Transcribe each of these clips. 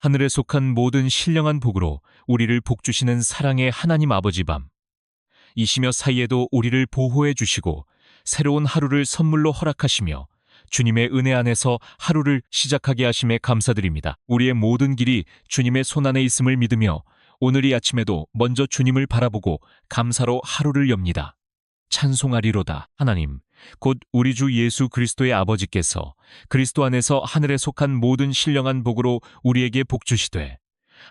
하늘에 속한 모든 신령한 복으로 우리를 복주시는 사랑의 하나님 아버지 밤, 이시며 사이에도 우리를 보호해 주시고 새로운 하루를 선물로 허락하시며 주님의 은혜 안에서 하루를 시작하게 하심에 감사드립니다. 우리의 모든 길이 주님의 손안에 있음을 믿으며 오늘 이 아침에도 먼저 주님을 바라보고 감사로 하루를 엽니다. 찬송하리로다. 하나님, 곧 우리 주 예수 그리스도의 아버지께서 그리스도 안에서 하늘에 속한 모든 신령한 복으로 우리에게 복 주시되,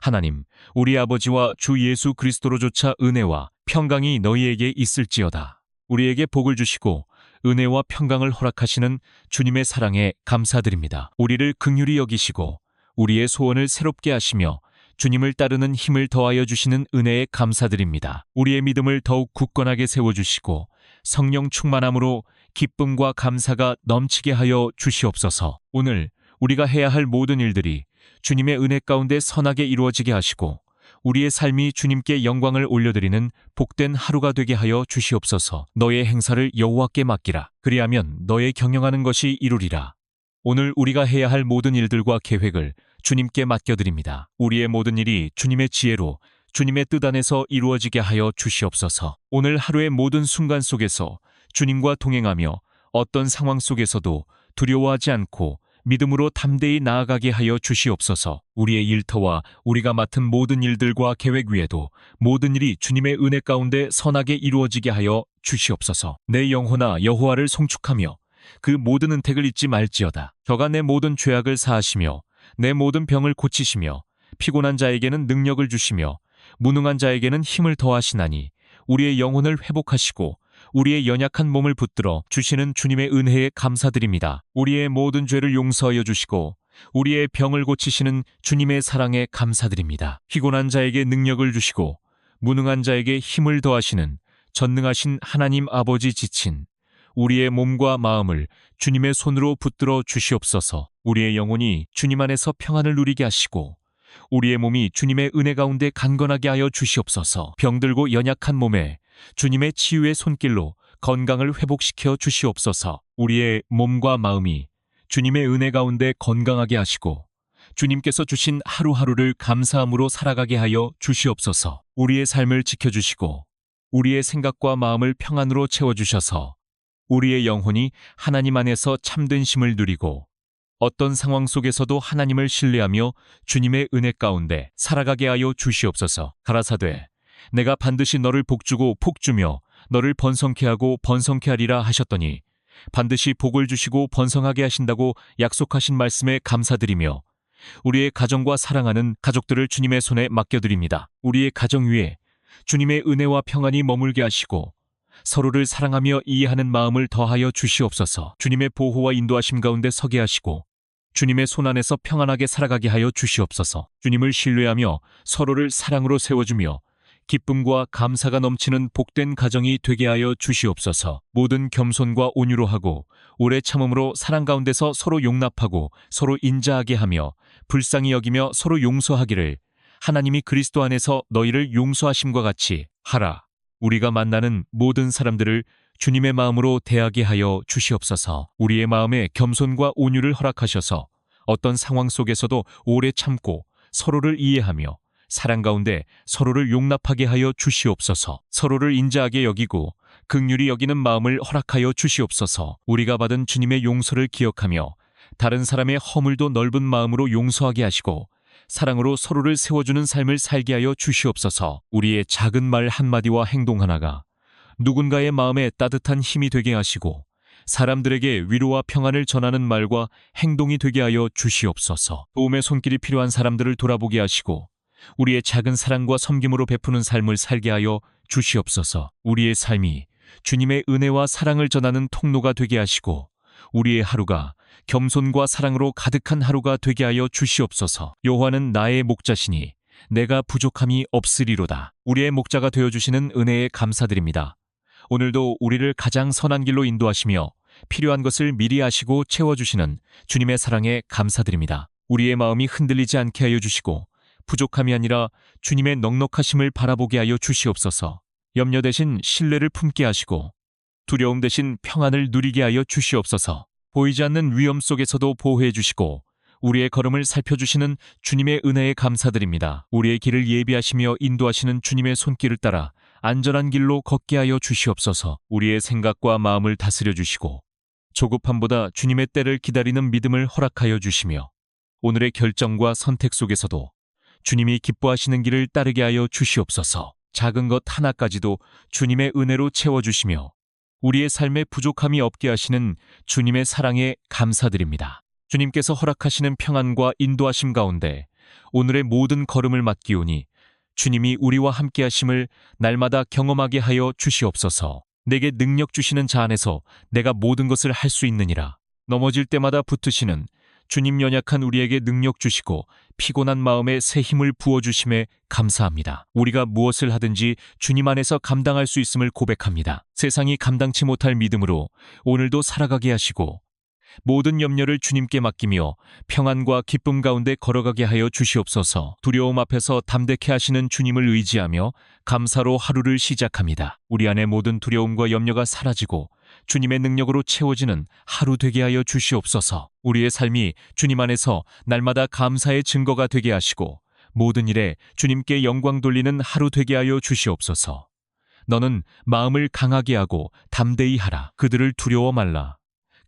하나님, 우리 아버지와 주 예수 그리스도로조차 은혜와 평강이 너희에게 있을지어다. 우리에게 복을 주시고 은혜와 평강을 허락하시는 주님의 사랑에 감사드립니다. 우리를 긍휼히 여기시고 우리의 소원을 새롭게 하시며 주님을 따르는 힘을 더하여 주시는 은혜에 감사드립니다. 우리의 믿음을 더욱 굳건하게 세워주시고 성령 충만함으로 기쁨과 감사가 넘치게 하여 주시옵소서. 오늘 우리가 해야 할 모든 일들이 주님의 은혜 가운데 선하게 이루어지게 하시고 우리의 삶이 주님께 영광을 올려드리는 복된 하루가 되게 하여 주시옵소서. 너의 행사를 여호와께 맡기라. 그리하면 너의 경영하는 것이 이루리라. 오늘 우리가 해야 할 모든 일들과 계획을 주님께 맡겨드립니다. 우리의 모든 일이 주님의 지혜로 주님의 뜻 안에서 이루어지게 하여 주시옵소서. 오늘 하루의 모든 순간 속에서 주님과 동행하며 어떤 상황 속에서도 두려워하지 않고 믿음으로 담대히 나아가게 하여 주시옵소서. 우리의 일터와 우리가 맡은 모든 일들과 계획 위에도 모든 일이 주님의 은혜 가운데 선하게 이루어지게 하여 주시옵소서. 내 영혼아 여호와를 송축하며 그 모든 은택을 잊지 말지어다. 저가 내 모든 죄악을 사하시며 내 모든 병을 고치시며 피곤한 자에게는 능력을 주시며 무능한 자에게는 힘을 더하시나니 우리의 영혼을 회복하시고 우리의 연약한 몸을 붙들어 주시는 주님의 은혜에 감사드립니다. 우리의 모든 죄를 용서하여 주시고 우리의 병을 고치시는 주님의 사랑에 감사드립니다. 피곤한 자에게 능력을 주시고 무능한 자에게 힘을 더하시는 전능하신 하나님 아버지 지친 우리의 몸과 마음을 주님의 손으로 붙들어 주시옵소서. 우리의 영혼이 주님 안에서 평안을 누리게 하시고 우리의 몸이 주님의 은혜 가운데 강건하게 하여 주시옵소서. 병들고 연약한 몸에 주님의 치유의 손길로 건강을 회복시켜 주시옵소서. 우리의 몸과 마음이 주님의 은혜 가운데 건강하게 하시고 주님께서 주신 하루하루를 감사함으로 살아가게 하여 주시옵소서. 우리의 삶을 지켜주시고 우리의 생각과 마음을 평안으로 채워주셔서 우리의 영혼이 하나님 안에서 참된 쉼을 누리고 어떤 상황 속에서도 하나님을 신뢰하며 주님의 은혜 가운데 살아가게 하여 주시옵소서. 가라사대 내가 반드시 너를 복주고 복주며 너를 번성케 하고 번성케 하리라 하셨더니 반드시 복을 주시고 번성하게 하신다고 약속하신 말씀에 감사드리며 우리의 가정과 사랑하는 가족들을 주님의 손에 맡겨드립니다. 우리의 가정 위에 주님의 은혜와 평안이 머물게 하시고 서로를 사랑하며 이해하는 마음을 더하여 주시옵소서. 주님의 보호와 인도하심 가운데 서게 하시고 주님의 손안에서 평안하게 살아가게 하여 주시옵소서. 주님을 신뢰하며 서로를 사랑으로 세워주며 기쁨과 감사가 넘치는 복된 가정이 되게 하여 주시옵소서. 모든 겸손과 온유로 하고 오래 참음으로 사랑 가운데서 서로 용납하고 서로 인자하게 하며 불쌍히 여기며 서로 용서하기를 하나님이 그리스도 안에서 너희를 용서하심과 같이 하라. 우리가 만나는 모든 사람들을 주님의 마음으로 대하게 하여 주시옵소서. 우리의 마음에 겸손과 온유를 허락하셔서 어떤 상황 속에서도 오래 참고 서로를 이해하며 사랑 가운데 서로를 용납하게 하여 주시옵소서. 서로를 인자하게 여기고 긍휼히 여기는 마음을 허락하여 주시옵소서. 우리가 받은 주님의 용서를 기억하며 다른 사람의 허물도 넓은 마음으로 용서하게 하시고 사랑으로 서로를 세워주는 삶을 살게 하여 주시옵소서. 우리의 작은 말 한마디와 행동 하나가 누군가의 마음에 따뜻한 힘이 되게 하시고 사람들에게 위로와 평안을 전하는 말과 행동이 되게 하여 주시옵소서. 도움의 손길이 필요한 사람들을 돌아보게 하시고 우리의 작은 사랑과 섬김으로 베푸는 삶을 살게 하여 주시옵소서. 우리의 삶이 주님의 은혜와 사랑을 전하는 통로가 되게 하시고 우리의 하루가 겸손과 사랑으로 가득한 하루가 되게 하여 주시옵소서. 여호와는 나의 목자시니 내가 부족함이 없으리로다. 우리의 목자가 되어주시는 은혜에 감사드립니다. 오늘도 우리를 가장 선한 길로 인도하시며 필요한 것을 미리 아시고 채워주시는 주님의 사랑에 감사드립니다. 우리의 마음이 흔들리지 않게 하여 주시고 부족함이 아니라 주님의 넉넉하심을 바라보게 하여 주시옵소서. 염려 대신 신뢰를 품게 하시고 두려움 대신 평안을 누리게 하여 주시옵소서. 보이지 않는 위험 속에서도 보호해 주시고 우리의 걸음을 살펴주시는 주님의 은혜에 감사드립니다. 우리의 길을 예비하시며 인도하시는 주님의 손길을 따라 안전한 길로 걷게 하여 주시옵소서. 우리의 생각과 마음을 다스려 주시고 조급함보다 주님의 때를 기다리는 믿음을 허락하여 주시며 오늘의 결정과 선택 속에서도 주님이 기뻐하시는 길을 따르게 하여 주시옵소서. 작은 것 하나까지도 주님의 은혜로 채워주시며 우리의 삶에 부족함이 없게 하시는 주님의 사랑에 감사드립니다. 주님께서 허락하시는 평안과 인도하심 가운데 오늘의 모든 걸음을 맡기오니 주님이 우리와 함께 하심을 날마다 경험하게 하여 주시옵소서. 내게 능력 주시는 자 안에서 내가 모든 것을 할 수 있느니라. 넘어질 때마다 붙으시는 주님, 연약한 우리에게 능력 주시고 피곤한 마음에 새 힘을 부어주심에 감사합니다. 우리가 무엇을 하든지 주님 안에서 감당할 수 있음을 고백합니다. 세상이 감당치 못할 믿음으로 오늘도 살아가게 하시고 모든 염려를 주님께 맡기며 평안과 기쁨 가운데 걸어가게 하여 주시옵소서. 두려움 앞에서 담대케 하시는 주님을 의지하며 감사로 하루를 시작합니다. 우리 안에 모든 두려움과 염려가 사라지고 주님의 능력으로 채워지는 하루 되게 하여 주시옵소서. 우리의 삶이 주님 안에서 날마다 감사의 증거가 되게 하시고 모든 일에 주님께 영광 돌리는 하루 되게 하여 주시옵소서. 너는 마음을 강하게 하고 담대히 하라. 그들을 두려워 말라.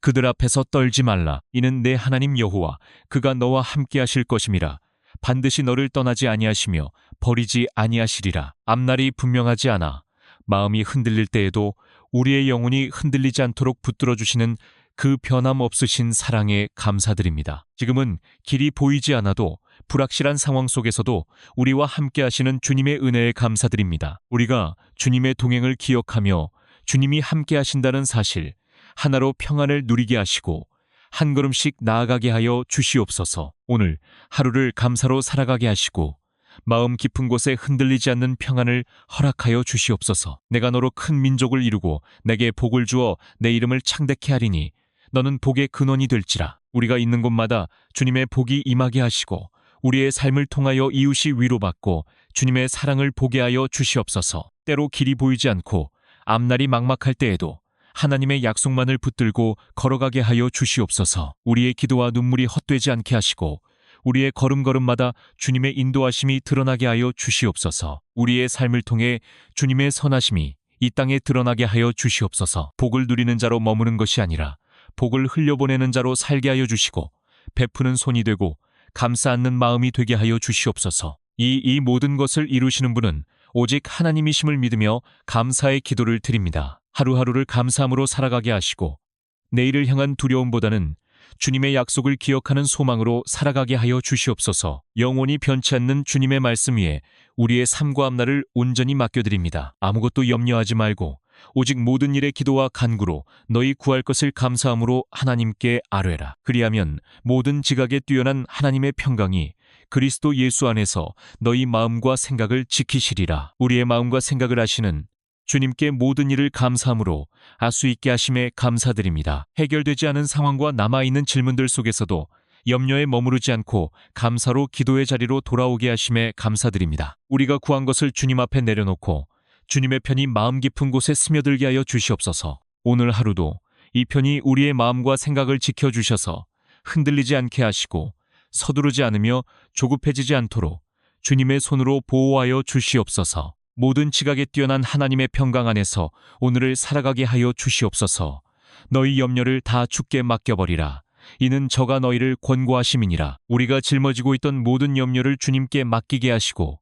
그들 앞에서 떨지 말라. 이는 내 하나님 여호와 그가 너와 함께 하실 것임이라. 반드시 너를 떠나지 아니하시며 버리지 아니하시리라. 앞날이 분명하지 않아 마음이 흔들릴 때에도 우리의 영혼이 흔들리지 않도록 붙들어 주시는 그 변함없으신 사랑에 감사드립니다. 지금은 길이 보이지 않아도 불확실한 상황 속에서도 우리와 함께 하시는 주님의 은혜에 감사드립니다. 우리가 주님의 동행을 기억하며 주님이 함께 하신다는 사실, 하나로 평안을 누리게 하시고 한 걸음씩 나아가게 하여 주시옵소서. 오늘 하루를 감사로 살아가게 하시고 마음 깊은 곳에 흔들리지 않는 평안을 허락하여 주시옵소서. 내가 너로 큰 민족을 이루고 내게 복을 주어 내 이름을 창대케 하리니 너는 복의 근원이 될지라. 우리가 있는 곳마다 주님의 복이 임하게 하시고 우리의 삶을 통하여 이웃이 위로받고 주님의 사랑을 보게 하여 주시옵소서. 때로 길이 보이지 않고 앞날이 막막할 때에도 하나님의 약속만을 붙들고 걸어가게 하여 주시옵소서. 우리의 기도와 눈물이 헛되지 않게 하시고 우리의 걸음걸음마다 주님의 인도하심이 드러나게 하여 주시옵소서. 우리의 삶을 통해 주님의 선하심이 이 땅에 드러나게 하여 주시옵소서. 복을 누리는 자로 머무는 것이 아니라 복을 흘려보내는 자로 살게 하여 주시고 베푸는 손이 되고 감싸 안는 마음이 되게 하여 주시옵소서. 이 모든 것을 이루시는 분은 오직 하나님이심을 믿으며 감사의 기도를 드립니다. 하루하루를 감사함으로 살아가게 하시고 내일을 향한 두려움보다는 주님의 약속을 기억하는 소망으로 살아가게 하여 주시옵소서. 영원히 변치 않는 주님의 말씀 위에 우리의 삶과 앞날을 온전히 맡겨드립니다. 아무것도 염려하지 말고 오직 모든 일에 기도와 간구로 너희 구할 것을 감사함으로 하나님께 아뢰라. 그리하면 모든 지각에 뛰어난 하나님의 평강이 그리스도 예수 안에서 너희 마음과 생각을 지키시리라. 우리의 마음과 생각을 아시는 주님께 모든 일을 감사함으로 아수 있게 하심에 감사드립니다. 해결되지 않은 상황과 남아있는 질문들 속에서도 염려에 머무르지 않고 감사로 기도의 자리로 돌아오게 하심에 감사드립니다. 우리가 구한 것을 주님 앞에 내려놓고 주님의 편이 마음 깊은 곳에 스며들게 하여 주시옵소서. 오늘 하루도 이 편이 우리의 마음과 생각을 지켜주셔서 흔들리지 않게 하시고 서두르지 않으며 조급해지지 않도록 주님의 손으로 보호하여 주시옵소서. 모든 지각에 뛰어난 하나님의 평강 안에서 오늘을 살아가게 하여 주시옵소서. 너희 염려를 다 주께 맡겨버리라. 이는 저가 너희를 권고하심이니라. 우리가 짊어지고 있던 모든 염려를 주님께 맡기게 하시고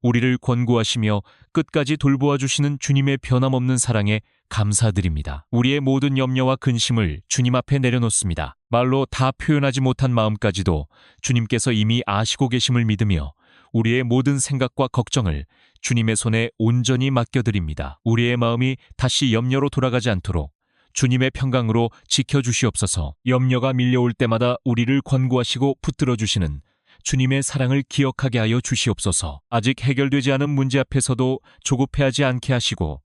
우리를 권고하시며 끝까지 돌보아 주시는 주님의 변함없는 사랑에 감사드립니다. 우리의 모든 염려와 근심을 주님 앞에 내려놓습니다. 말로 다 표현하지 못한 마음까지도 주님께서 이미 아시고 계심을 믿으며 우리의 모든 생각과 걱정을 주님의 손에 온전히 맡겨드립니다. 우리의 마음이 다시 염려로 돌아가지 않도록 주님의 평강으로 지켜주시옵소서. 염려가 밀려올 때마다 우리를 권고하시고 붙들어 주시는 주님의 사랑을 기억하게 하여 주시옵소서. 아직 해결되지 않은 문제 앞에서도 조급해하지 않게 하시고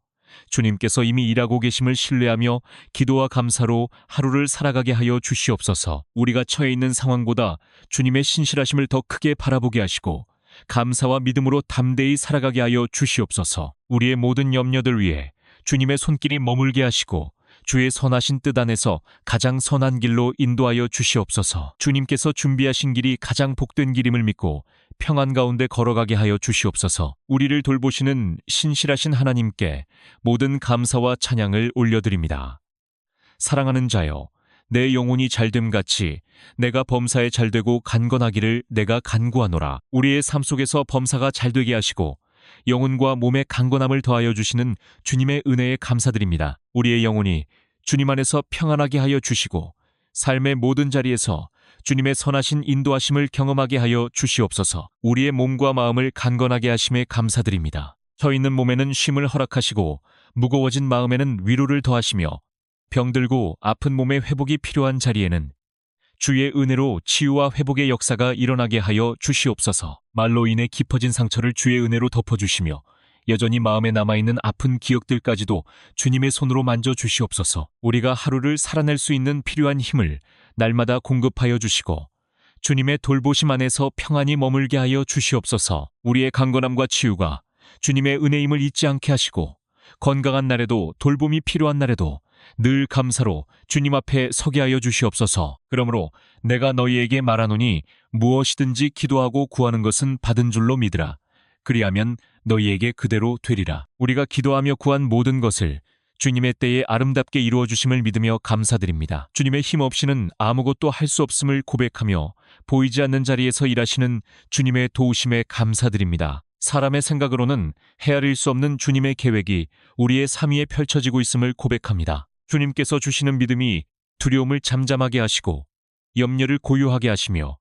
주님께서 이미 일하고 계심을 신뢰하며 기도와 감사로 하루를 살아가게 하여 주시옵소서. 우리가 처해 있는 상황보다 주님의 신실하심을 더 크게 바라보게 하시고 감사와 믿음으로 담대히 살아가게 하여 주시옵소서. 우리의 모든 염려들 위에 주님의 손길이 머물게 하시고 주의 선하신 뜻 안에서 가장 선한 길로 인도하여 주시옵소서. 주님께서 준비하신 길이 가장 복된 길임을 믿고 평안 가운데 걸어가게 하여 주시옵소서. 우리를 돌보시는 신실하신 하나님께 모든 감사와 찬양을 올려드립니다. 사랑하는 자여, 내 영혼이 잘됨 같이 내가 범사에 잘되고 간건하기를 내가 간구하노라. 우리의 삶 속에서 범사가 잘되게 하시고 영혼과 몸의 강건함을 더하여 주시는 주님의 은혜에 감사드립니다. 우리의 영혼이 주님 안에서 평안하게 하여 주시고 삶의 모든 자리에서 주님의 선하신 인도하심을 경험하게 하여 주시옵소서. 우리의 몸과 마음을 강건하게 하심에 감사드립니다. 서 있는 몸에는 쉼을 허락하시고 무거워진 마음에는 위로를 더하시며 병들고 아픈 몸의 회복이 필요한 자리에는 주의 은혜로 치유와 회복의 역사가 일어나게 하여 주시옵소서. 말로 인해 깊어진 상처를 주의 은혜로 덮어주시며 여전히 마음에 남아있는 아픈 기억들까지도 주님의 손으로 만져주시옵소서. 우리가 하루를 살아낼 수 있는 필요한 힘을 날마다 공급하여 주시고 주님의 돌보심 안에서 평안히 머물게 하여 주시옵소서. 우리의 강건함과 치유가 주님의 은혜임을 잊지 않게 하시고 건강한 날에도 돌봄이 필요한 날에도 늘 감사로 주님 앞에 서게 하여 주시옵소서. 그러므로 내가 너희에게 말하노니 무엇이든지 기도하고 구하는 것은 받은 줄로 믿으라. 그리하면 너희에게 그대로 되리라. 우리가 기도하며 구한 모든 것을 주님의 때에 아름답게 이루어 주심을 믿으며 감사드립니다. 주님의 힘 없이는 아무것도 할 수 없음을 고백하며 보이지 않는 자리에서 일하시는 주님의 도우심에 감사드립니다. 사람의 생각으로는 헤아릴 수 없는 주님의 계획이 우리의 삶 위에 펼쳐지고 있음을 고백합니다. 주님께서 주시는 믿음이 두려움을 잠잠하게 하시고 염려를 고요하게 하시며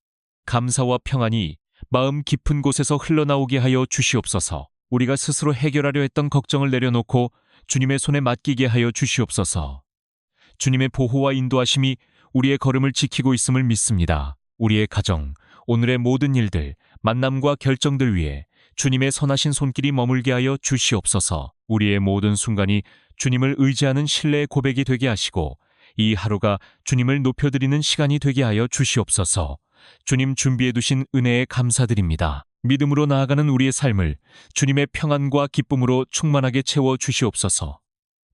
감사와 평안이 마음 깊은 곳에서 흘러나오게 하여 주시옵소서. 우리가 스스로 해결하려 했던 걱정을 내려놓고 주님의 손에 맡기게 하여 주시옵소서. 주님의 보호와 인도하심이 우리의 걸음을 지키고 있음을 믿습니다. 우리의 가정, 오늘의 모든 일들, 만남과 결정들 위에 주님의 선하신 손길이 머물게 하여 주시옵소서. 우리의 모든 순간이 주님을 의지하는 신뢰의 고백이 되게 하시고 이 하루가 주님을 높여드리는 시간이 되게 하여 주시옵소서. 주님 준비해 두신 은혜에 감사드립니다. 믿음으로 나아가는 우리의 삶을 주님의 평안과 기쁨으로 충만하게 채워 주시옵소서.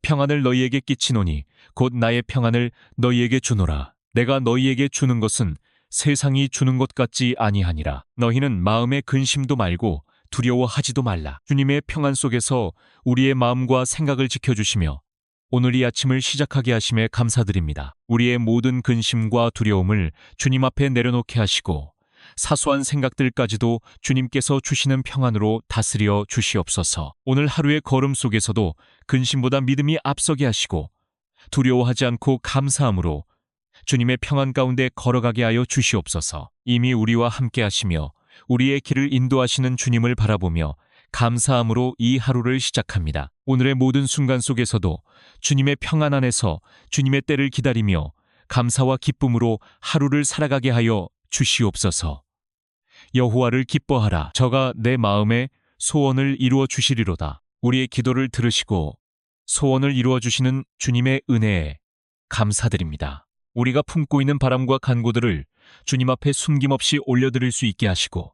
평안을 너희에게 끼치노니 곧 나의 평안을 너희에게 주노라. 내가 너희에게 주는 것은 세상이 주는 것 같지 아니하니라. 너희는 마음에 근심도 말고 두려워하지도 말라. 주님의 평안 속에서 우리의 마음과 생각을 지켜주시며 오늘 이 아침을 시작하게 하심에 감사드립니다. 우리의 모든 근심과 두려움을 주님 앞에 내려놓게 하시고 사소한 생각들까지도 주님께서 주시는 평안으로 다스려 주시옵소서. 오늘 하루의 걸음 속에서도 근심보다 믿음이 앞서게 하시고 두려워하지 않고 감사함으로 주님의 평안 가운데 걸어가게 하여 주시옵소서. 이미 우리와 함께 하시며 우리의 길을 인도하시는 주님을 바라보며 감사함으로 이 하루를 시작합니다. 오늘의 모든 순간 속에서도 주님의 평안 안에서 주님의 때를 기다리며 감사와 기쁨으로 하루를 살아가게 하여 주시옵소서. 여호와를 기뻐하라. 저가 내 마음에 소원을 이루어 주시리로다. 우리의 기도를 들으시고 소원을 이루어 주시는 주님의 은혜에 감사드립니다. 우리가 품고 있는 바람과 간구들을 주님 앞에 숨김없이 올려드릴 수 있게 하시고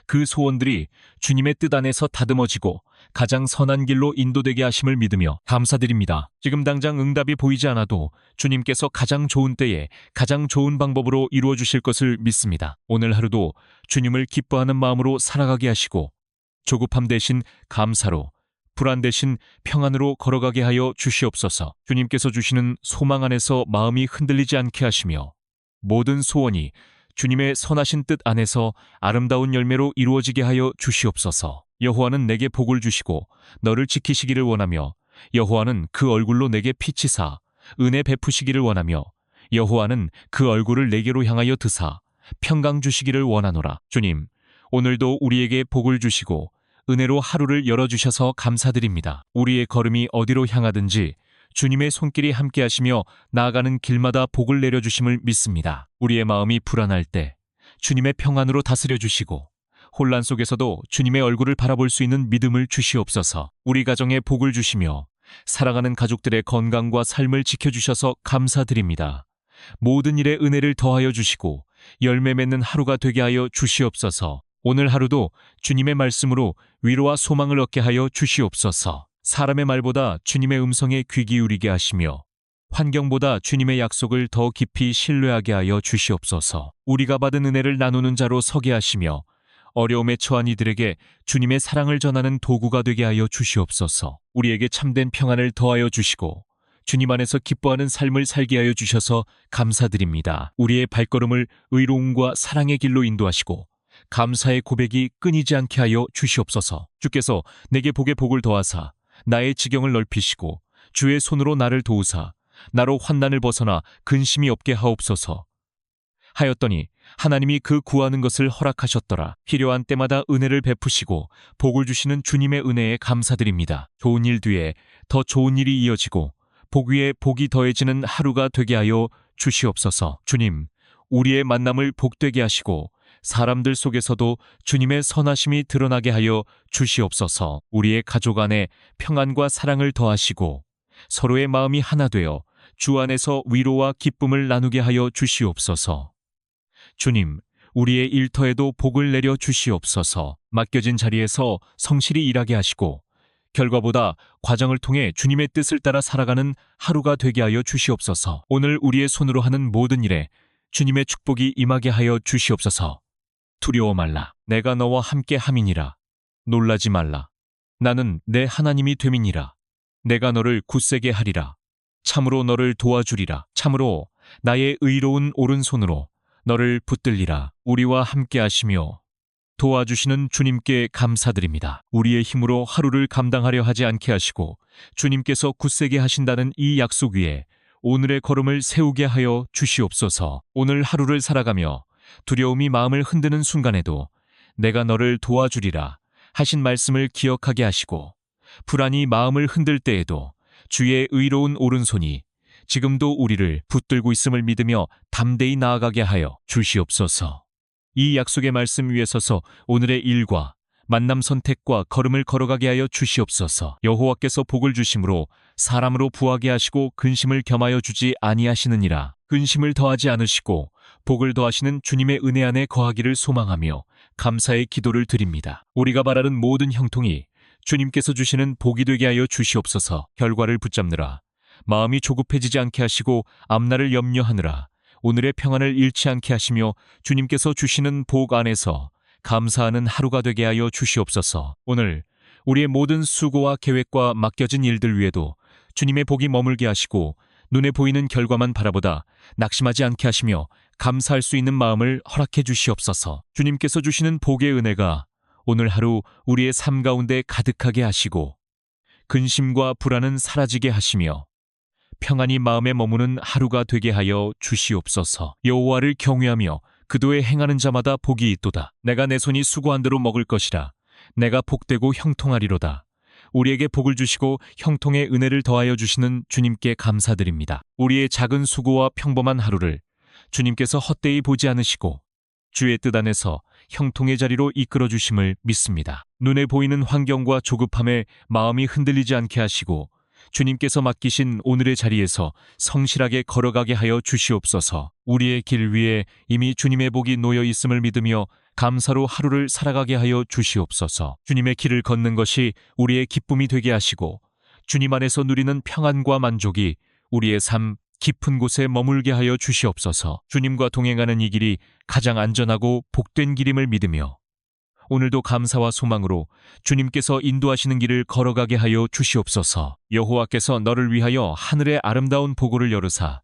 그 소원들이 주님의 뜻 안에서 다듬어지고 가장 선한 길로 인도되게 하심을 믿으며 감사드립니다. 지금 당장 응답이 보이지 않아도 주님께서 가장 좋은 때에 가장 좋은 방법으로 이루어 주실 것을 믿습니다. 오늘 하루도 주님을 기뻐하는 마음으로 살아가게 하시고 조급함 대신 감사로, 불안 대신 평안으로 걸어가게 하여 주시옵소서. 주님께서 주시는 소망 안에서 마음이 흔들리지 않게 하시며 모든 소원이 주님의 선하신 뜻 안에서 아름다운 열매로 이루어지게 하여 주시옵소서. 여호와는 내게 복을 주시고 너를 지키시기를 원하며 여호와는 그 얼굴로 내게 피치사 은혜 베푸시기를 원하며 여호와는 그 얼굴을 내게로 향하여 드사 평강 주시기를 원하노라. 주님, 오늘도 우리에게 복을 주시고 은혜로 하루를 열어주셔서 감사드립니다. 우리의 걸음이 어디로 향하든지 주님의 손길이 함께 하시며 나아가는 길마다 복을 내려주심을 믿습니다. 우리의 마음이 불안할 때 주님의 평안으로 다스려 주시고 혼란 속에서도 주님의 얼굴을 바라볼 수 있는 믿음을 주시옵소서. 우리 가정에 복을 주시며 사랑하는 가족들의 건강과 삶을 지켜주셔서 감사드립니다. 모든 일에 은혜를 더하여 주시고 열매 맺는 하루가 되게 하여 주시옵소서. 오늘 하루도 주님의 말씀으로 위로와 소망을 얻게 하여 주시옵소서. 사람의 말보다 주님의 음성에 귀 기울이게 하시며 환경보다 주님의 약속을 더 깊이 신뢰하게 하여 주시옵소서. 우리가 받은 은혜를 나누는 자로 서게 하시며 어려움에 처한 이들에게 주님의 사랑을 전하는 도구가 되게 하여 주시옵소서. 우리에게 참된 평안을 더하여 주시고 주님 안에서 기뻐하는 삶을 살게 하여 주셔서 감사드립니다. 우리의 발걸음을 의로움과 사랑의 길로 인도하시고 감사의 고백이 끊이지 않게 하여 주시옵소서. 주께서 내게 복에 복을 더하사 나의 지경을 넓히시고 주의 손으로 나를 도우사 나로 환난을 벗어나 근심이 없게 하옵소서. 하였더니 하나님이 그 구하는 것을 허락하셨더라. 필요한 때마다 은혜를 베푸시고 복을 주시는 주님의 은혜에 감사드립니다. 좋은 일 뒤에 더 좋은 일이 이어지고 복 위에 복이 더해지는 하루가 되게 하여 주시옵소서. 주님, 우리의 만남을 복되게 하시고 사람들 속에서도 주님의 선하심이 드러나게 하여 주시옵소서. 우리의 가족 안에 평안과 사랑을 더하시고 서로의 마음이 하나 되어 주 안에서 위로와 기쁨을 나누게 하여 주시옵소서. 주님, 우리의 일터에도 복을 내려 주시옵소서. 맡겨진 자리에서 성실히 일하게 하시고 결과보다 과정을 통해 주님의 뜻을 따라 살아가는 하루가 되게 하여 주시옵소서. 오늘 우리의 손으로 하는 모든 일에 주님의 축복이 임하게 하여 주시옵소서. 두려워 말라. 내가 너와 함께 함이니라. 놀라지 말라. 나는 내 하나님이 됨이니라. 내가 너를 굳세게 하리라. 참으로 너를 도와주리라. 참으로 나의 의로운 오른손으로 너를 붙들리라. 우리와 함께 하시며 도와주시는 주님께 감사드립니다. 우리의 힘으로 하루를 감당하려 하지 않게 하시고 주님께서 굳세게 하신다는 이 약속 위에 오늘의 걸음을 세우게 하여 주시옵소서. 오늘 하루를 살아가며 두려움이 마음을 흔드는 순간에도 내가 너를 도와주리라 하신 말씀을 기억하게 하시고 불안이 마음을 흔들 때에도 주의 의로운 오른손이 지금도 우리를 붙들고 있음을 믿으며 담대히 나아가게 하여 주시옵소서. 이 약속의 말씀 위에 서서 오늘의 일과 만남 선택과 걸음을 걸어가게 하여 주시옵소서. 여호와께서 복을 주심으로 사람으로 부하게 하시고 근심을 겸하여 주지 아니하시느니라. 근심을 더하지 않으시고 복을 더하시는 주님의 은혜 안에 거하기를 소망하며 감사의 기도를 드립니다. 우리가 바라는 모든 형통이 주님께서 주시는 복이 되게 하여 주시옵소서. 결과를 붙잡느라 마음이 조급해지지 않게 하시고 앞날을 염려하느라 오늘의 평안을 잃지 않게 하시며 주님께서 주시는 복 안에서 감사하는 하루가 되게 하여 주시옵소서. 오늘 우리의 모든 수고와 계획과 맡겨진 일들 위에도 주님의 복이 머물게 하시고 눈에 보이는 결과만 바라보다 낙심하지 않게 하시며 감사할 수 있는 마음을 허락해 주시옵소서. 주님께서 주시는 복의 은혜가 오늘 하루 우리의 삶 가운데 가득하게 하시고 근심과 불안은 사라지게 하시며 평안이 마음에 머무는 하루가 되게 하여 주시옵소서. 여호와를 경외하며 그도에 행하는 자마다 복이 있도다. 내가 내 손이 수고한 대로 먹을 것이라. 내가 복되고 형통하리로다. 우리에게 복을 주시고 형통의 은혜를 더하여 주시는 주님께 감사드립니다. 우리의 작은 수고와 평범한 하루를 주님께서 헛되이 보지 않으시고 주의 뜻 안에서 형통의 자리로 이끌어 주심을 믿습니다. 눈에 보이는 환경과 조급함에 마음이 흔들리지 않게 하시고 주님께서 맡기신 오늘의 자리에서 성실하게 걸어가게 하여 주시옵소서. 우리의 길 위에 이미 주님의 복이 놓여 있음을 믿으며 감사로 하루를 살아가게 하여 주시옵소서. 주님의 길을 걷는 것이 우리의 기쁨이 되게 하시고 주님 안에서 누리는 평안과 만족이 우리의 삶 깊은 곳에 머물게 하여 주시옵소서. 주님과 동행하는 이 길이 가장 안전하고 복된 길임을 믿으며 오늘도 감사와 소망으로 주님께서 인도하시는 길을 걸어가게 하여 주시옵소서. 여호와께서 너를 위하여 하늘의 아름다운 보고를 열으사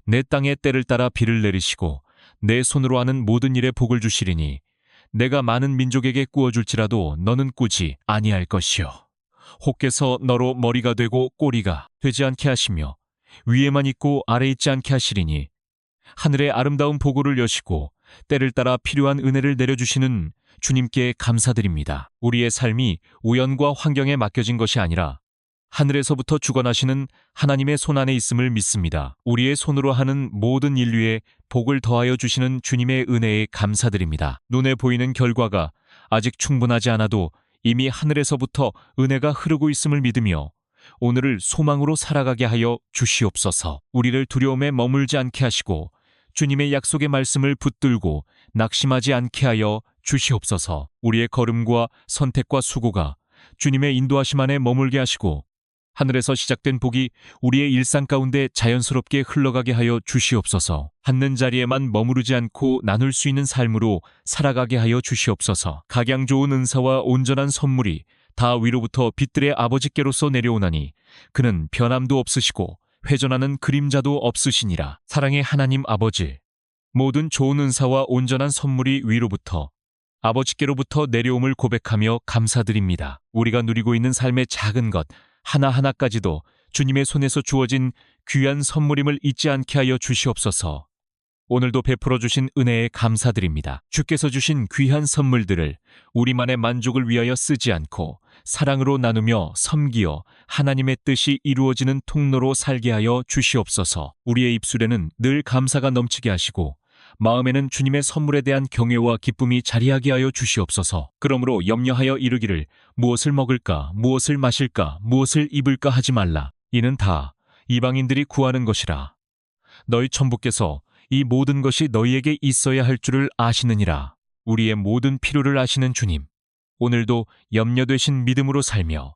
내 땅의 때를 따라 비를 내리시고 내 손으로 하는 모든 일에 복을 주시리니 내가 많은 민족에게 꾸어줄지라도 너는 꾸지 아니할 것이요. 혹께서 너로 머리가 되고 꼬리가 되지 않게 하시며 위에만 있고 아래 있지 않게 하시리니 하늘의 아름다운 보고를 여시고 때를 따라 필요한 은혜를 내려주시는 주님께 감사드립니다. 우리의 삶이 우연과 환경에 맡겨진 것이 아니라 하늘에서부터 주관하시는 하나님의 손 안에 있음을 믿습니다. 우리의 손으로 하는 모든 인류에 복을 더하여 주시는 주님의 은혜에 감사드립니다. 눈에 보이는 결과가 아직 충분하지 않아도 이미 하늘에서부터 은혜가 흐르고 있음을 믿으며 오늘을 소망으로 살아가게 하여 주시옵소서. 우리를 두려움에 머물지 않게 하시고 주님의 약속의 말씀을 붙들고 낙심하지 않게 하여 주시옵소서. 우리의 걸음과 선택과 수고가 주님의 인도하심 안에 머물게 하시고 하늘에서 시작된 복이 우리의 일상 가운데 자연스럽게 흘러가게 하여 주시옵소서. 받는 자리에만 머무르지 않고 나눌 수 있는 삶으로 살아가게 하여 주시옵소서. 각양 좋은 은사와 온전한 선물이 다 위로부터 빛들의 아버지께로서 내려오나니 그는 변함도 없으시고 회전하는 그림자도 없으시니라. 사랑의 하나님 아버지, 모든 좋은 은사와 온전한 선물이 위로부터 아버지께로부터 내려옴을 고백하며 감사드립니다. 우리가 누리고 있는 삶의 작은 것 하나하나까지도 주님의 손에서 주어진 귀한 선물임을 잊지 않게 하여 주시옵소서. 오늘도 베풀어 주신 은혜에 감사드립니다. 주께서 주신 귀한 선물들을 우리만의 만족을 위하여 쓰지 않고 사랑으로 나누며 섬기어 하나님의 뜻이 이루어지는 통로로 살게 하여 주시옵소서. 우리의 입술에는 늘 감사가 넘치게 하시고 마음에는 주님의 선물에 대한 경외와 기쁨이 자리하게 하여 주시옵소서. 그러므로 염려하여 이르기를 무엇을 먹을까, 무엇을 마실까, 무엇을 입을까 하지 말라. 이는 다 이방인들이 구하는 것이라. 너희 천부께서 이 모든 것이 너희에게 있어야 할 줄을 아시느니라. 우리의 모든 필요를 아시는 주님, 오늘도 염려되신 믿음으로 살며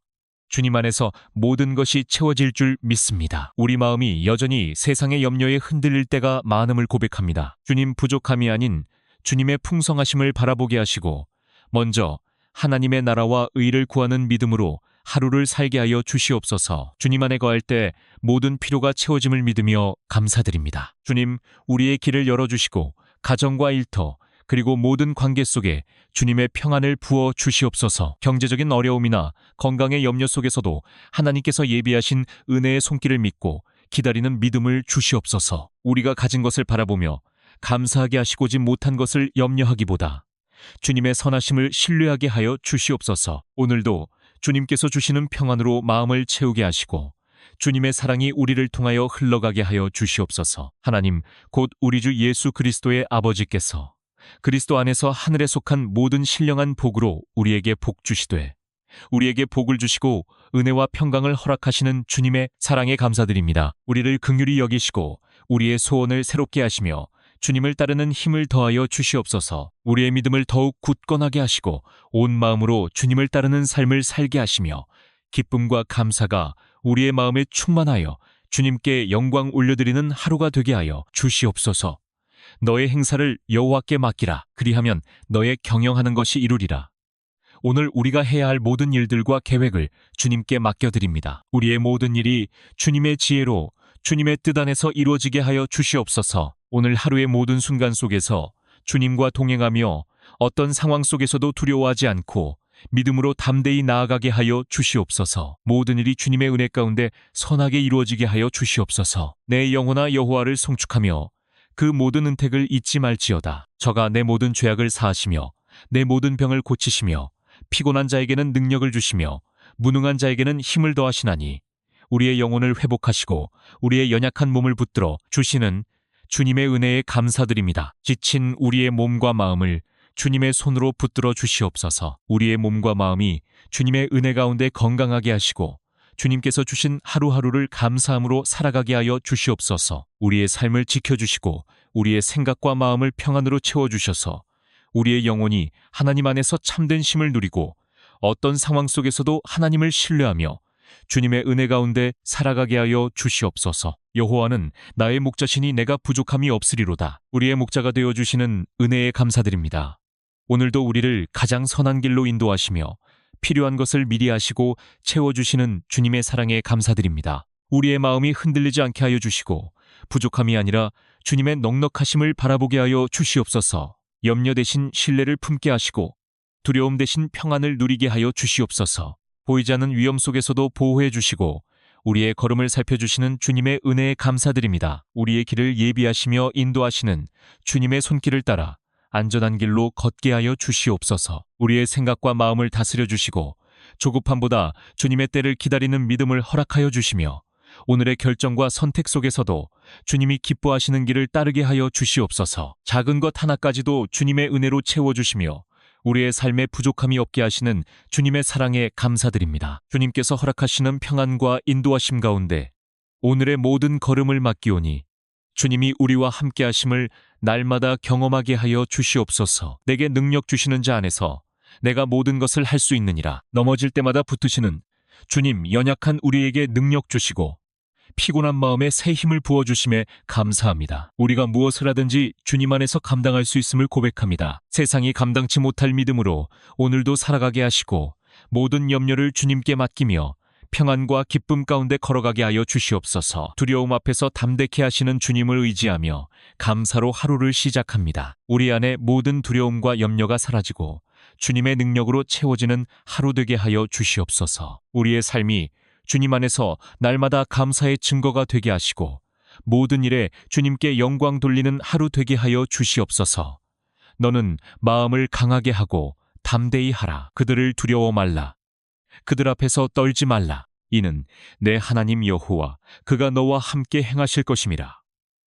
주님 안에서 모든 것이 채워질 줄 믿습니다. 우리 마음이 여전히 세상의 염려에 흔들릴 때가 많음을 고백합니다. 주님 부족함이 아닌 주님의 풍성하심을 바라보게 하시고 먼저 하나님의 나라와 의를 구하는 믿음으로 하루를 살게 하여 주시옵소서. 주님 안에 거할 때 모든 필요가 채워짐을 믿으며 감사드립니다. 주님, 우리의 길을 열어주시고 가정과 일터 그리고 모든 관계 속에 주님의 평안을 부어 주시옵소서. 경제적인 어려움이나 건강의 염려 속에서도 하나님께서 예비하신 은혜의 손길을 믿고 기다리는 믿음을 주시옵소서. 우리가 가진 것을 바라보며 감사하게 하시고지 못한 것을 염려하기보다 주님의 선하심을 신뢰하게 하여 주시옵소서. 오늘도 주님께서 주시는 평안으로 마음을 채우게 하시고 주님의 사랑이 우리를 통하여 흘러가게 하여 주시옵소서. 하나님, 곧 우리 주 예수 그리스도의 아버지께서 그리스도 안에서 하늘에 속한 모든 신령한 복으로 우리에게 복 주시되 우리에게 복을 주시고 은혜와 평강을 허락하시는 주님의 사랑에 감사드립니다. 우리를 긍휼히 여기시고 우리의 소원을 새롭게 하시며 주님을 따르는 힘을 더하여 주시옵소서. 우리의 믿음을 더욱 굳건하게 하시고 온 마음으로 주님을 따르는 삶을 살게 하시며 기쁨과 감사가 우리의 마음에 충만하여 주님께 영광 올려드리는 하루가 되게 하여 주시옵소서. 너의 행사를 여호와께 맡기라. 그리하면 너의 경영하는 것이 이루리라. 오늘 우리가 해야 할 모든 일들과 계획을 주님께 맡겨드립니다. 우리의 모든 일이 주님의 지혜로 주님의 뜻 안에서 이루어지게 하여 주시옵소서. 오늘 하루의 모든 순간 속에서 주님과 동행하며 어떤 상황 속에서도 두려워하지 않고 믿음으로 담대히 나아가게 하여 주시옵소서. 모든 일이 주님의 은혜 가운데 선하게 이루어지게 하여 주시옵소서. 내 영혼아 여호와를 송축하며 그 모든 은택을 잊지 말지어다. 저가 내 모든 죄악을 사하시며 내 모든 병을 고치시며 피곤한 자에게는 능력을 주시며 무능한 자에게는 힘을 더하시나니 우리의 영혼을 회복하시고 우리의 연약한 몸을 붙들어 주시는 주님의 은혜에 감사드립니다. 지친 우리의 몸과 마음을 주님의 손으로 붙들어 주시옵소서. 우리의 몸과 마음이 주님의 은혜 가운데 건강하게 하시고 주님께서 주신 하루하루를 감사함으로 살아가게 하여 주시옵소서. 우리의 삶을 지켜주시고 우리의 생각과 마음을 평안으로 채워주셔서 우리의 영혼이 하나님 안에서 참된 쉼을 누리고 어떤 상황 속에서도 하나님을 신뢰하며 주님의 은혜 가운데 살아가게 하여 주시옵소서. 여호와는 나의 목자시니 내가 부족함이 없으리로다. 우리의 목자가 되어주시는 은혜에 감사드립니다. 오늘도 우리를 가장 선한 길로 인도하시며 필요한 것을 미리 아시고 채워주시는 주님의 사랑에 감사드립니다. 우리의 마음이 흔들리지 않게 하여 주시고 부족함이 아니라 주님의 넉넉하심을 바라보게 하여 주시옵소서. 염려 대신 신뢰를 품게 하시고 두려움 대신 평안을 누리게 하여 주시옵소서. 보이지 않는 위험 속에서도 보호해 주시고 우리의 걸음을 살펴주시는 주님의 은혜에 감사드립니다. 우리의 길을 예비하시며 인도하시는 주님의 손길을 따라 안전한 길로 걷게 하여 주시옵소서. 우리의 생각과 마음을 다스려 주시고 조급함보다 주님의 때를 기다리는 믿음을 허락하여 주시며 오늘의 결정과 선택 속에서도 주님이 기뻐하시는 길을 따르게 하여 주시옵소서. 작은 것 하나까지도 주님의 은혜로 채워주시며 우리의 삶에 부족함이 없게 하시는 주님의 사랑에 감사드립니다. 주님께서 허락하시는 평안과 인도하심 가운데 오늘의 모든 걸음을 맡기오니 주님이 우리와 함께 하심을 날마다 경험하게 하여 주시옵소서. 내게 능력 주시는 자 안에서 내가 모든 것을 할 수 있느니라. 넘어질 때마다 붙으시는 주님, 연약한 우리에게 능력 주시고 피곤한 마음에 새 힘을 부어주심에 감사합니다. 우리가 무엇을 하든지 주님 안에서 감당할 수 있음을 고백합니다. 세상이 감당치 못할 믿음으로 오늘도 살아가게 하시고 모든 염려를 주님께 맡기며 평안과 기쁨 가운데 걸어가게 하여 주시옵소서. 두려움 앞에서 담대케 하시는 주님을 의지하며 감사로 하루를 시작합니다. 우리 안에 모든 두려움과 염려가 사라지고 주님의 능력으로 채워지는 하루 되게 하여 주시옵소서. 우리의 삶이 주님 안에서 날마다 감사의 증거가 되게 하시고 모든 일에 주님께 영광 돌리는 하루 되게 하여 주시옵소서. 너는 마음을 강하게 하고 담대히 하라. 그들을 두려워 말라. 그들 앞에서 떨지 말라. 이는 내 하나님 여호와 그가 너와 함께 행하실 것임이라.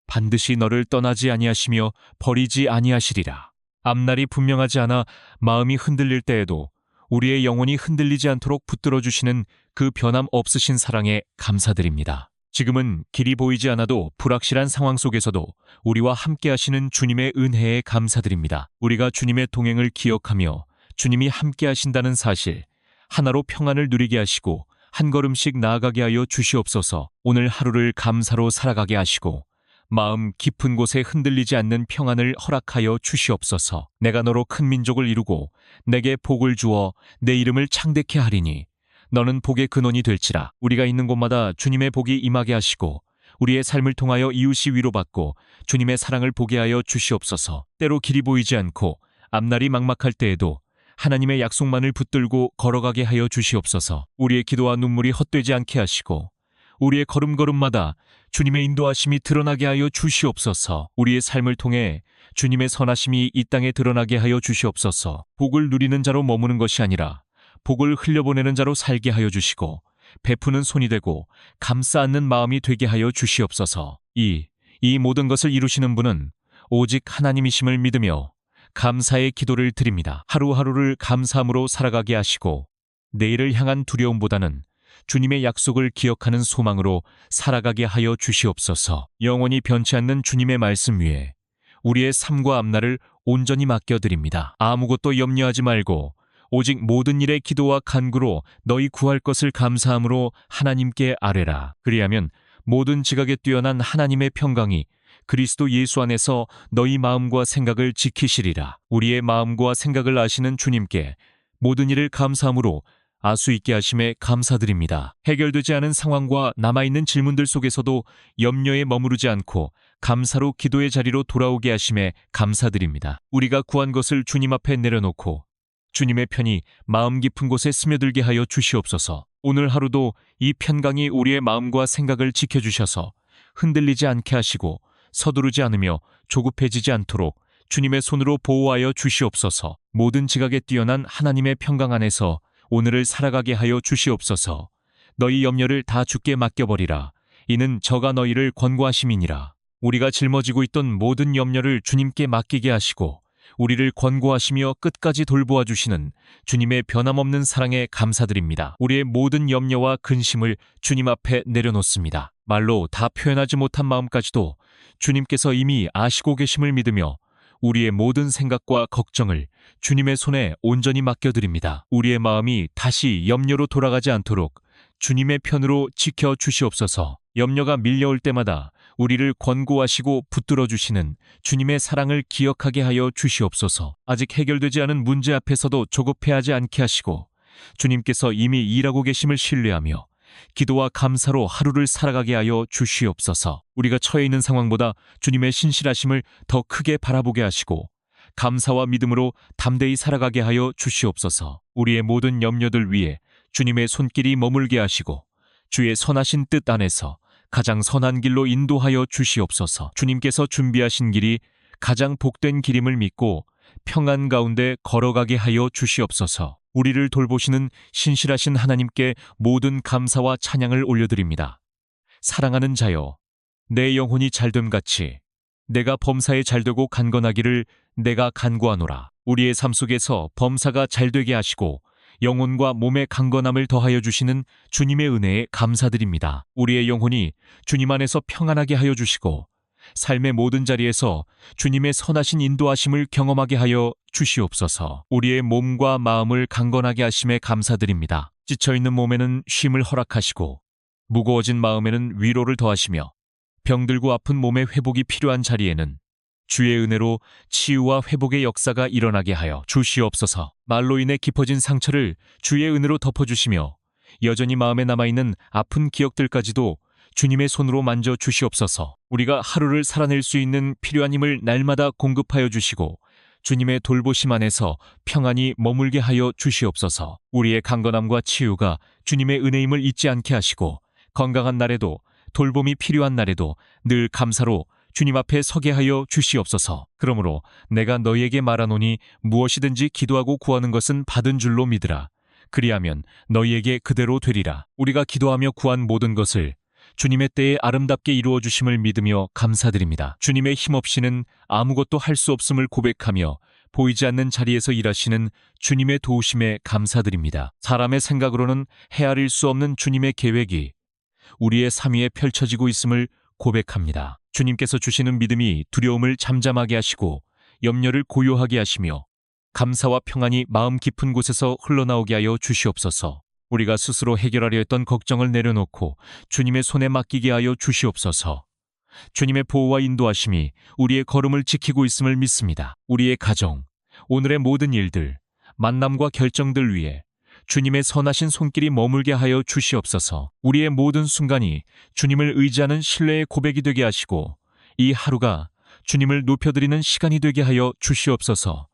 반드시 너를 떠나지 아니하시며 버리지 아니하시리라. 앞날이 분명하지 않아 마음이 흔들릴 때에도 우리의 영혼이 흔들리지 않도록 붙들어 주시는 그 변함 없으신 사랑에 감사드립니다. 지금은 길이 보이지 않아도 불확실한 상황 속에서도 우리와 함께 하시는 주님의 은혜에 감사드립니다. 우리가 주님의 동행을 기억하며 주님이 함께 하신다는 사실, 하나로 평안을 누리게 하시고 한 걸음씩 나아가게 하여 주시옵소서. 오늘 하루를 감사로 살아가게 하시고 마음 깊은 곳에 흔들리지 않는 평안을 허락하여 주시옵소서. 내가 너로 큰 민족을 이루고 내게 복을 주어 내 이름을 창대케 하리니 너는 복의 근원이 될지라. 우리가 있는 곳마다 주님의 복이 임하게 하시고 우리의 삶을 통하여 이웃이 위로받고 주님의 사랑을 보게 하여 주시옵소서. 때로 길이 보이지 않고 앞날이 막막할 때에도 하나님의 약속만을 붙들고 걸어가게 하여 주시옵소서. 우리의 기도와 눈물이 헛되지 않게 하시고 우리의 걸음걸음마다 주님의 인도하심이 드러나게 하여 주시옵소서. 우리의 삶을 통해 주님의 선하심이 이 땅에 드러나게 하여 주시옵소서. 복을 누리는 자로 머무는 것이 아니라 복을 흘려보내는 자로 살게 하여 주시고 베푸는 손이 되고 감싸 안는 마음이 되게 하여 주시옵소서. 이 모든 것을 이루시는 분은 오직 하나님이심을 믿으며 감사의 기도를 드립니다. 하루하루를 감사함으로 살아가게 하시고 내일을 향한 두려움보다는 주님의 약속을 기억하는 소망으로 살아가게 하여 주시옵소서. 영원히 변치 않는 주님의 말씀 위에 우리의 삶과 앞날을 온전히 맡겨드립니다. 아무것도 염려하지 말고 오직 모든 일에 기도와 간구로 너희 구할 것을 감사함으로 하나님께 아뢰라. 그리하면 모든 지각에 뛰어난 하나님의 평강이 그리스도 예수 안에서 너희 마음과 생각을 지키시리라. 우리의 마음과 생각을 아시는 주님께 모든 일을 감사함으로 아수 있게 하심에 감사드립니다. 해결되지 않은 상황과 남아있는 질문들 속에서도 염려에 머무르지 않고 감사로 기도의 자리로 돌아오게 하심에 감사드립니다. 우리가 구한 것을 주님 앞에 내려놓고 주님의 편이 마음 깊은 곳에 스며들게 하여 주시옵소서. 오늘 하루도 이 편강이 우리의 마음과 생각을 지켜주셔서 흔들리지 않게 하시고 서두르지 않으며 조급해지지 않도록 주님의 손으로 보호하여 주시옵소서. 모든 지각에 뛰어난 하나님의 평강 안에서 오늘을 살아가게 하여 주시옵소서. 너희 염려를 다 주께 맡겨버리라. 이는 저가 너희를 권고하심이니라. 우리가 짊어지고 있던 모든 염려를 주님께 맡기게 하시고 우리를 권고하시며 끝까지 돌보아 주시는 주님의 변함없는 사랑에 감사드립니다. 우리의 모든 염려와 근심을 주님 앞에 내려놓습니다. 말로 다 표현하지 못한 마음까지도 주님께서 이미 아시고 계심을 믿으며 우리의 모든 생각과 걱정을 주님의 손에 온전히 맡겨드립니다. 우리의 마음이 다시 염려로 돌아가지 않도록 주님의 편으로 지켜주시옵소서. 염려가 밀려올 때마다 우리를 권고하시고 붙들어 주시는 주님의 사랑을 기억하게 하여 주시옵소서. 아직 해결되지 않은 문제 앞에서도 조급해하지 않게 하시고 주님께서 이미 일하고 계심을 신뢰하며 기도와 감사로 하루를 살아가게 하여 주시옵소서. 우리가 처해 있는 상황보다 주님의 신실하심을 더 크게 바라보게 하시고 감사와 믿음으로 담대히 살아가게 하여 주시옵소서. 우리의 모든 염려들 위에 주님의 손길이 머물게 하시고 주의 선하신 뜻 안에서 가장 선한 길로 인도하여 주시옵소서. 주님께서 준비하신 길이 가장 복된 길임을 믿고 평안 가운데 걸어가게 하여 주시옵소서. 우리를 돌보시는 신실하신 하나님께 모든 감사와 찬양을 올려드립니다. 사랑하는 자여, 내 영혼이 잘됨같이 내가 범사에 잘되고 간건하기를 내가 간구하노라. 우리의 삶 속에서 범사가 잘되게 하시고 영혼과 몸의 강건함을 더하여 주시는 주님의 은혜에 감사드립니다. 우리의 영혼이 주님 안에서 평안하게 하여 주시고 삶의 모든 자리에서 주님의 선하신 인도하심을 경험하게 하여 주시옵소서. 우리의 몸과 마음을 강건하게 하심에 감사드립니다. 지쳐있는 몸에는 쉼을 허락하시고 무거워진 마음에는 위로를 더하시며 병들고 아픈 몸의 회복이 필요한 자리에는 주의 은혜로 치유와 회복의 역사가 일어나게 하여 주시옵소서. 말로 인해 깊어진 상처를 주의 은혜로 덮어주시며 여전히 마음에 남아있는 아픈 기억들까지도 주님의 손으로 만져 주시옵소서. 우리가 하루를 살아낼 수 있는 필요한 힘을 날마다 공급하여 주시고 주님의 돌보심 안에서 평안히 머물게 하여 주시옵소서. 우리의 강건함과 치유가 주님의 은혜임을 잊지 않게 하시고 건강한 날에도 돌봄이 필요한 날에도 늘 감사로 주님 앞에 서게 하여 주시옵소서. 그러므로 내가 너희에게 말하노니 무엇이든지 기도하고 구하는 것은 받은 줄로 믿으라. 그리하면 너희에게 그대로 되리라. 우리가 기도하며 구한 모든 것을 주님의 때에 아름답게 이루어 주심을 믿으며 감사드립니다. 주님의 힘 없이는 아무것도 할 수 없음을 고백하며 보이지 않는 자리에서 일하시는 주님의 도우심에 감사드립니다. 사람의 생각으로는 헤아릴 수 없는 주님의 계획이 우리의 삶 위에 펼쳐지고 있음을 고백합니다. 주님께서 주시는 믿음이 두려움을 잠잠하게 하시고 염려를 고요하게 하시며 감사와 평안이 마음 깊은 곳에서 흘러나오게 하여 주시옵소서. 우리가 스스로 해결하려 했던 걱정을 내려놓고 주님의 손에 맡기게 하여 주시옵소서. 주님의 보호와 인도하심이 우리의 걸음을 지키고 있음을 믿습니다. 우리의 가정, 오늘의 모든 일들, 만남과 결정들 위에 주님의 선하신 손길이 머물게 하여 주시옵소서. 우리의 모든 순간이 주님을 의지하는 신뢰의 고백이 되게 하시고 이 하루가 주님을 높여드리는 시간이 되게 하여 주시옵소서.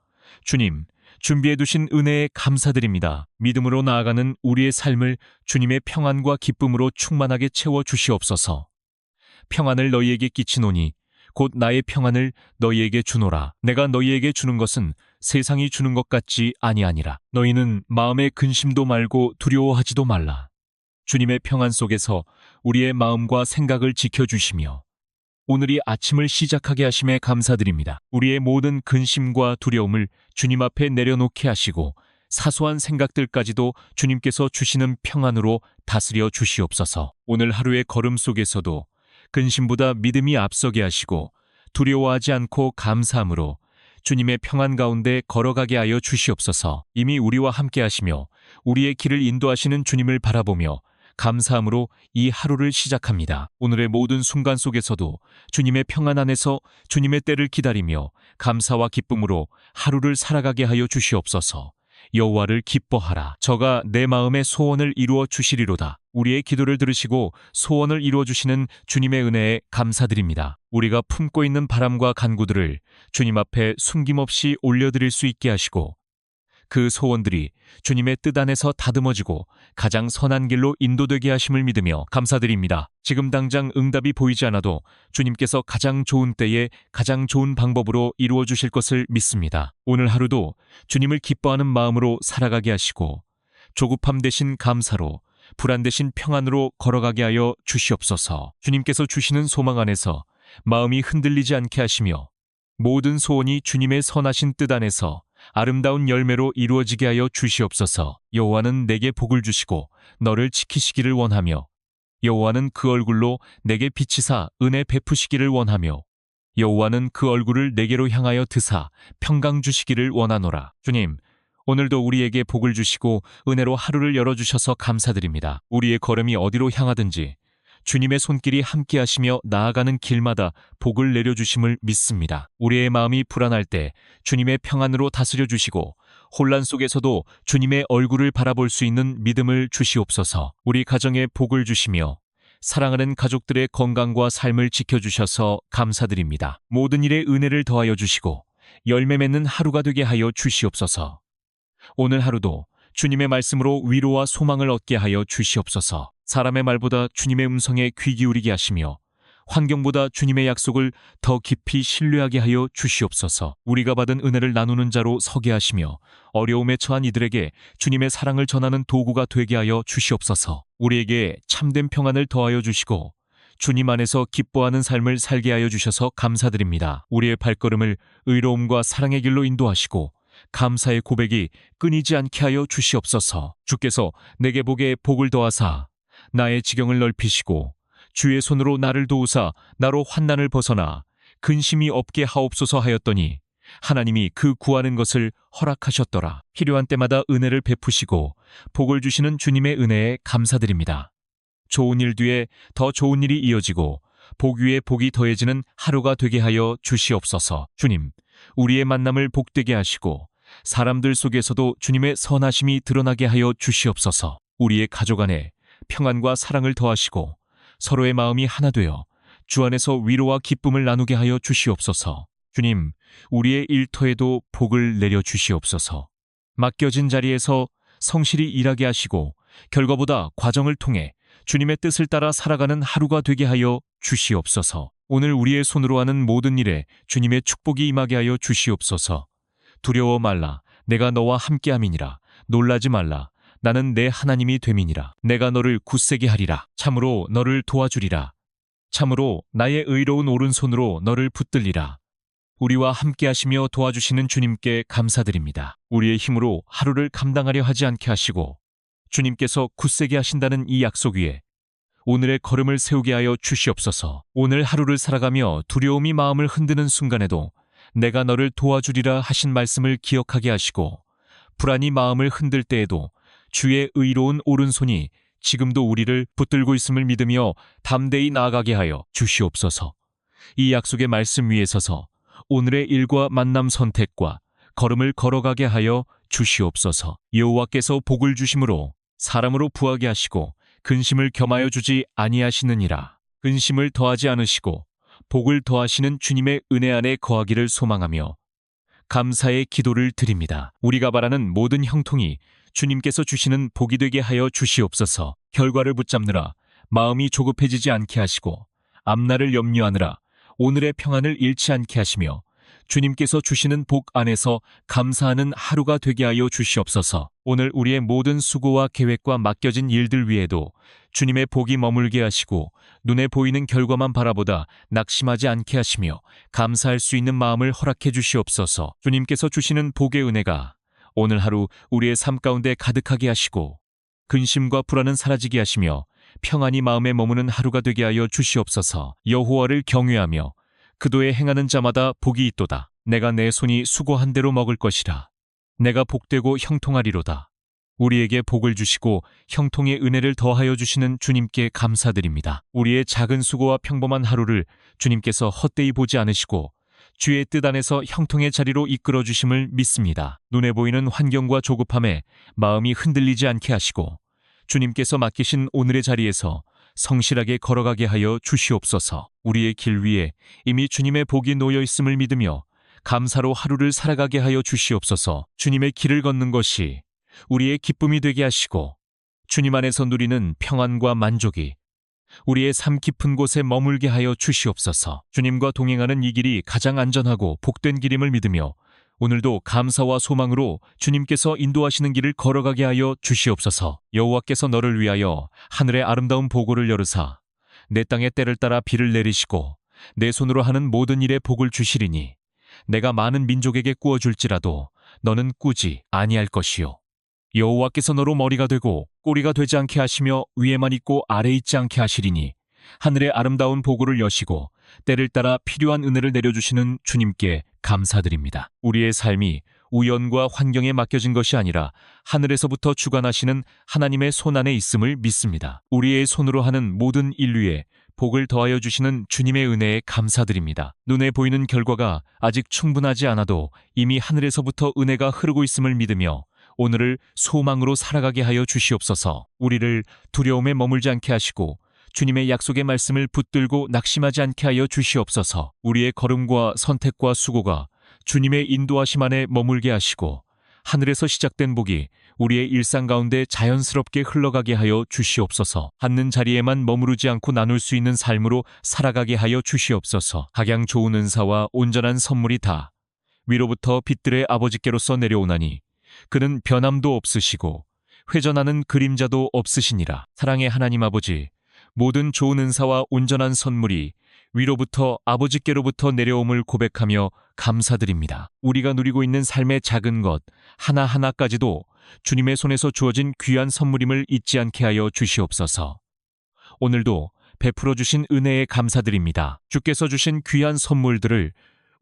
주님, 준비해 두신 은혜에 감사드립니다. 믿음으로 나아가는 우리의 삶을 주님의 평안과 기쁨으로 충만하게 채워 주시옵소서. 평안을 너희에게 끼치노니 곧 나의 평안을 너희에게 주노라. 내가 너희에게 주는 것은 세상이 주는 것 같지 아니하니라. 너희는 마음에 근심도 말고 두려워하지도 말라. 주님의 평안 속에서 우리의 마음과 생각을 지켜주시며 오늘이 아침을 시작하게 하심에 감사드립니다. 우리의 모든 근심과 두려움을 주님 앞에 내려놓게 하시고 사소한 생각들까지도 주님께서 주시는 평안으로 다스려 주시옵소서. 오늘 하루의 걸음 속에서도 근심보다 믿음이 앞서게 하시고 두려워하지 않고 감사함으로 주님의 평안 가운데 걸어가게 하여 주시옵소서. 이미 우리와 함께 하시며 우리의 길을 인도하시는 주님을 바라보며 감사함으로 이 하루를 시작합니다. 오늘의 모든 순간 속에서도 주님의 평안 안에서 주님의 때를 기다리며 감사와 기쁨으로 하루를 살아가게 하여 주시옵소서. 여호와를 기뻐하라. 저가 내 마음의 소원을 이루어 주시리로다. 우리의 기도를 들으시고 소원을 이루어 주시는 주님의 은혜에 감사드립니다. 우리가 품고 있는 바람과 간구들을 주님 앞에 숨김없이 올려드릴 수 있게 하시고 그 소원들이 주님의 뜻 안에서 다듬어지고 가장 선한 길로 인도되게 하심을 믿으며 감사드립니다. 지금 당장 응답이 보이지 않아도 주님께서 가장 좋은 때에 가장 좋은 방법으로 이루어 주실 것을 믿습니다. 오늘 하루도 주님을 기뻐하는 마음으로 살아가게 하시고 조급함 대신 감사로 불안 대신 평안으로 걸어가게 하여 주시옵소서. 주님께서 주시는 소망 안에서 마음이 흔들리지 않게 하시며 모든 소원이 주님의 선하신 뜻 안에서 아름다운 열매로 이루어지게 하여 주시옵소서. 여호와는 내게 복을 주시고 너를 지키시기를 원하며 여호와는 그 얼굴로 내게 비치사 은혜 베푸시기를 원하며 여호와는 그 얼굴을 내게로 향하여 드사 평강 주시기를 원하노라. 주님, 오늘도 우리에게 복을 주시고 은혜로 하루를 열어주셔서 감사드립니다. 우리의 걸음이 어디로 향하든지 주님의 손길이 함께하시며 나아가는 길마다 복을 내려주심을 믿습니다. 우리의 마음이 불안할 때 주님의 평안으로 다스려 주시고 혼란 속에서도 주님의 얼굴을 바라볼 수 있는 믿음을 주시옵소서. 우리 가정에 복을 주시며 사랑하는 가족들의 건강과 삶을 지켜주셔서 감사드립니다. 모든 일에 은혜를 더하여 주시고 열매 맺는 하루가 되게 하여 주시옵소서. 오늘 하루도 주님의 말씀으로 위로와 소망을 얻게 하여 주시옵소서. 사람의 말보다 주님의 음성에 귀 기울이게 하시며 환경보다 주님의 약속을 더 깊이 신뢰하게 하여 주시옵소서. 우리가 받은 은혜를 나누는 자로 서게 하시며 어려움에 처한 이들에게 주님의 사랑을 전하는 도구가 되게 하여 주시옵소서. 우리에게 참된 평안을 더하여 주시고 주님 안에서 기뻐하는 삶을 살게 하여 주셔서 감사드립니다. 우리의 발걸음을 의로움과 사랑의 길로 인도하시고 감사의 고백이 끊이지 않게 하여 주시옵소서. 주께서 내게 복에 복을 더하사 나의 지경을 넓히시고 주의 손으로 나를 도우사 나로 환난을 벗어나 근심이 없게 하옵소서 하였더니 하나님이 그 구하는 것을 허락하셨더라. 필요한 때마다 은혜를 베푸시고 복을 주시는 주님의 은혜에 감사드립니다. 좋은 일 뒤에 더 좋은 일이 이어지고 복 위에 복이 더해지는 하루가 되게 하여 주시옵소서. 주님, 우리의 만남을 복되게 하시고 사람들 속에서도 주님의 선하심이 드러나게 하여 주시옵소서. 우리의 가족 안에 평안과 사랑을 더하시고 서로의 마음이 하나 되어 주 안에서 위로와 기쁨을 나누게 하여 주시옵소서. 주님, 우리의 일터에도 복을 내려 주시옵소서. 맡겨진 자리에서 성실히 일하게 하시고 결과보다 과정을 통해 주님의 뜻을 따라 살아가는 하루가 되게 하여 주시옵소서. 오늘 우리의 손으로 하는 모든 일에 주님의 축복이 임하게 하여 주시옵소서. 두려워 말라. 내가 너와 함께함이니라. 놀라지 말라. 나는 내 하나님이 됨이니라. 내가 너를 굳세게 하리라. 참으로 너를 도와주리라. 참으로 나의 의로운 오른손으로 너를 붙들리라. 우리와 함께하시며 도와주시는 주님께 감사드립니다. 우리의 힘으로 하루를 감당하려 하지 않게 하시고 주님께서 굳세게 하신다는 이 약속 위에 오늘의 걸음을 세우게 하여 주시옵소서. 오늘 하루를 살아가며 두려움이 마음을 흔드는 순간에도 내가 너를 도와주리라 하신 말씀을 기억하게 하시고 불안이 마음을 흔들 때에도 주의 의로운 오른손이 지금도 우리를 붙들고 있음을 믿으며 담대히 나아가게 하여 주시옵소서. 이 약속의 말씀 위에 서서 오늘의 일과 만남 선택과 걸음을 걸어가게 하여 주시옵소서. 여호와께서 복을 주심으로 사람으로 부하게 하시고 근심을 겸하여 주지 아니하시느니라. 근심을 더하지 않으시고 복을 더하시는 주님의 은혜 안에 거하기를 소망하며 감사의 기도를 드립니다. 우리가 바라는 모든 형통이 주님께서 주시는 복이 되게 하여 주시옵소서. 결과를 붙잡느라 마음이 조급해지지 않게 하시고 앞날을 염려하느라 오늘의 평안을 잃지 않게 하시며 주님께서 주시는 복 안에서 감사하는 하루가 되게 하여 주시옵소서. 오늘 우리의 모든 수고와 계획과 맡겨진 일들 위에도 주님의 복이 머물게 하시고 눈에 보이는 결과만 바라보다 낙심하지 않게 하시며 감사할 수 있는 마음을 허락해 주시옵소서. 주님께서 주시는 복의 은혜가 오늘 하루 우리의 삶 가운데 가득하게 하시고 근심과 불안은 사라지게 하시며 평안이 마음에 머무는 하루가 되게 하여 주시옵소서. 여호와를 경외하며 그도에 행하는 자마다 복이 있도다. 내가 내 손이 수고한 대로 먹을 것이라. 내가 복되고 형통하리로다. 우리에게 복을 주시고 형통의 은혜를 더하여 주시는 주님께 감사드립니다. 우리의 작은 수고와 평범한 하루를 주님께서 헛되이 보지 않으시고 주의 뜻 안에서 형통의 자리로 이끌어 주심을 믿습니다. 눈에 보이는 환경과 조급함에 마음이 흔들리지 않게 하시고 주님께서 맡기신 오늘의 자리에서 성실하게 걸어가게 하여 주시옵소서. 우리의 길 위에 이미 주님의 복이 놓여 있음을 믿으며 감사로 하루를 살아가게 하여 주시옵소서. 주님의 길을 걷는 것이 우리의 기쁨이 되게 하시고 주님 안에서 누리는 평안과 만족이 우리의 삶 깊은 곳에 머물게 하여 주시옵소서. 주님과 동행하는 이 길이 가장 안전하고 복된 길임을 믿으며 오늘도 감사와 소망으로 주님께서 인도하시는 길을 걸어가게 하여 주시옵소서. 여호와께서 너를 위하여 하늘의 아름다운 보고를 열으사 내 땅의 때를 따라 비를 내리시고 내 손으로 하는 모든 일에 복을 주시리니 내가 많은 민족에게 꾸어줄지라도 너는 꾸지 아니할 것이요. 여호와께서 너로 머리가 되고 꼬리가 되지 않게 하시며 위에만 있고 아래 있지 않게 하시리니 하늘의 아름다운 보고를 여시고 때를 따라 필요한 은혜를 내려주시는 주님께 감사드립니다. 우리의 삶이 우연과 환경에 맡겨진 것이 아니라 하늘에서부터 주관하시는 하나님의 손 안에 있음을 믿습니다. 우리의 손으로 하는 모든 인류에 복을 더하여 주시는 주님의 은혜에 감사드립니다. 눈에 보이는 결과가 아직 충분하지 않아도 이미 하늘에서부터 은혜가 흐르고 있음을 믿으며 오늘을 소망으로 살아가게 하여 주시옵소서. 우리를 두려움에 머물지 않게 하시고 주님의 약속의 말씀을 붙들고 낙심하지 않게 하여 주시옵소서. 우리의 걸음과 선택과 수고가 주님의 인도하심 안에 머물게 하시고 하늘에서 시작된 복이 우리의 일상 가운데 자연스럽게 흘러가게 하여 주시옵소서. 앉는 자리에만 머무르지 않고 나눌 수 있는 삶으로 살아가게 하여 주시옵소서. 각양 좋은 은사와 온전한 선물이 다 위로부터 빛들의 아버지께로서 내려오나니 그는 변함도 없으시고 회전하는 그림자도 없으시니라. 사랑의 하나님 아버지, 모든 좋은 은사와 온전한 선물이 위로부터 아버지께로부터 내려옴을 고백하며 감사드립니다. 우리가 누리고 있는 삶의 작은 것 하나하나까지도 주님의 손에서 주어진 귀한 선물임을 잊지 않게 하여 주시옵소서. 오늘도 베풀어 주신 은혜에 감사드립니다. 주께서 주신 귀한 선물들을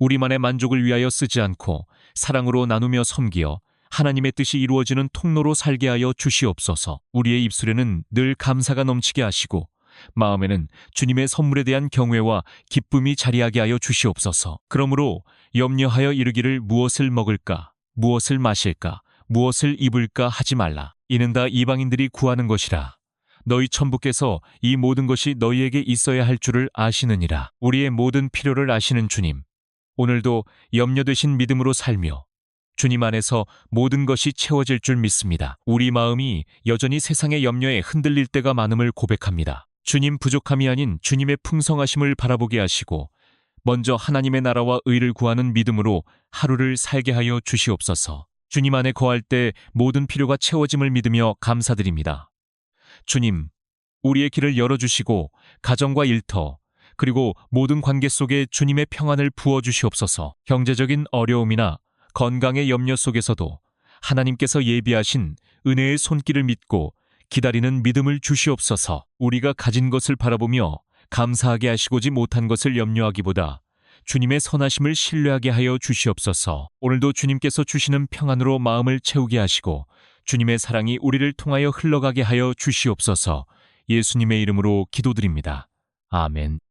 우리만의 만족을 위하여 쓰지 않고 사랑으로 나누며 섬기어 하나님의 뜻이 이루어지는 통로로 살게 하여 주시옵소서. 우리의 입술에는 늘 감사가 넘치게 하시고 마음에는 주님의 선물에 대한 경외와 기쁨이 자리하게 하여 주시옵소서. 그러므로 염려하여 이르기를 무엇을 먹을까, 무엇을 마실까, 무엇을 입을까 하지 말라. 이는 다 이방인들이 구하는 것이라. 너희 천부께서 이 모든 것이 너희에게 있어야 할 줄을 아시느니라. 우리의 모든 필요를 아시는 주님, 오늘도 염려되신 믿음으로 살며 주님 안에서 모든 것이 채워질 줄 믿습니다. 우리 마음이 여전히 세상의 염려에 흔들릴 때가 많음을 고백합니다. 주님 부족함이 아닌 주님의 풍성하심을 바라보게 하시고 먼저 하나님의 나라와 의를 구하는 믿음으로 하루를 살게 하여 주시옵소서. 주님 안에 거할 때 모든 필요가 채워짐을 믿으며 감사드립니다. 주님, 우리의 길을 열어주시고 가정과 일터, 그리고 모든 관계 속에 주님의 평안을 부어주시옵소서. 경제적인 어려움이나 건강의 염려 속에서도 하나님께서 예비하신 은혜의 손길을 믿고 기다리는 믿음을 주시옵소서. 우리가 가진 것을 바라보며 감사하게 하시고지 못한 것을 염려하기보다 주님의 선하심을 신뢰하게 하여 주시옵소서. 오늘도 주님께서 주시는 평안으로 마음을 채우게 하시고 주님의 사랑이 우리를 통하여 흘러가게 하여 주시옵소서. 예수님의 이름으로 기도드립니다. 아멘.